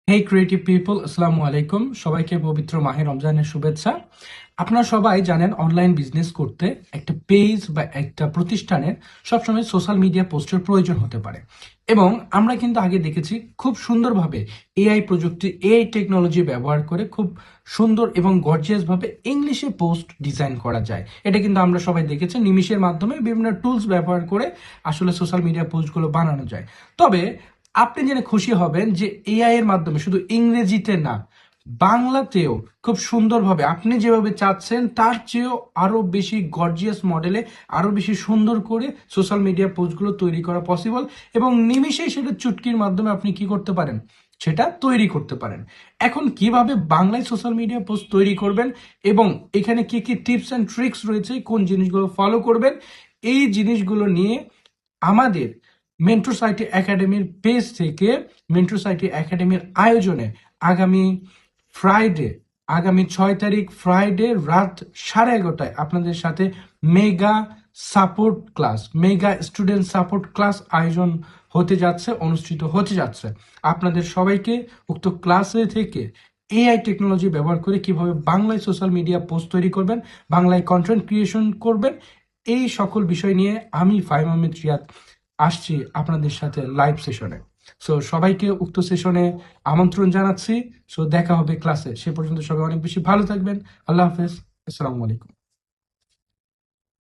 হেই creative people, আসসালামু আলাইকুম। সবাইকে পবিত্র মাহে রমজানের শুভেচ্ছা। আপনারা সবাই জানেন অনলাইন বিজনেস করতে একটা পেজ বা একটা প্রতিষ্ঠানের সবসময় সোশ্যাল মিডিয়া পোস্টের প্রয়োজন হতে পারে। এবং আমরা কিন্তু আগে দেখেছি খুব সুন্দরভাবে এআই প্রযুক্তি, এআই টেকনোলজি ব্যবহার করে খুব সুন্দর এবং গর্জিয়াস ভাবে ইংলিশে পোস্ট ডিজাইন করা যায়। এটা কিন্তু আমরা সবাই দেখেছি, নিমিশের মাধ্যমে বিভিন্ন টুলস ব্যবহার করে আসলে সোশ্যাল মিডিয়া পোস্টগুলো বানানো যায়। তবে আপনি জেনে খুশি হবেন যে এআই এর মাধ্যমে শুধু ইংরেজিতে না, বাংলাতেও খুব সুন্দরভাবে আপনি যেভাবে চাচ্ছেন তার চেয়েও আরো বেশি গর্জিয়াস মডেলে, আরো বেশি সুন্দর করে সোশ্যাল মিডিয়া পোস্টগুলো তৈরি করা পসিবল। এবং নিমিশেই সেটা চুটকির মাধ্যমে আপনি কি করতে পারেন, সেটা তৈরি করতে পারেন। এখন কিভাবে বাংলায় সোশ্যাল মিডিয়া পোস্ট তৈরি করবেন এবং এখানে কি কি টিপস অ্যান্ড ট্রিক্স রয়েছে, কোন জিনিসগুলো ফলো করবেন, এই জিনিসগুলো নিয়ে আমাদের মেন্টর সাইটি একাডেমির পেজ থেকে, মেন্টর সাইটি একাডেমির আয়োজনে আগামী ফ্রাইডে, আগামী 6 তারিখ ফ্রাইডে রাত 11:30টায় আপনাদের সাথে mega support class, mega student support class আয়োজন হতে যাচ্ছে, অনুষ্ঠিত হতে যাচ্ছে। আপনাদের সবাইকে উক্ত ক্লাসে থেকে এআই টেকনোলজি ব্যবহার করে কিভাবে বাংলায় সোশ্যাল মিডিয়া পোস্ট তৈরি করবেন, বাংলায় কন্টেন্ট ক্রিয়েশন করবেন, এই সকল বিষয় নিয়ে আমি ফাহিম আহমেদ রিয়াদ আসছি আপনাদের সাথে লাইভ সেশনে। সো সবাইকে উক্ত সেশনে আমন্ত্রণ জানাচ্ছি। সো দেখা হবে ক্লাসে। সে পর্যন্ত সবাই অনেক বেশি ভালো থাকবেন। আল্লাহ হাফেজ। আসসালামু আলাইকুম।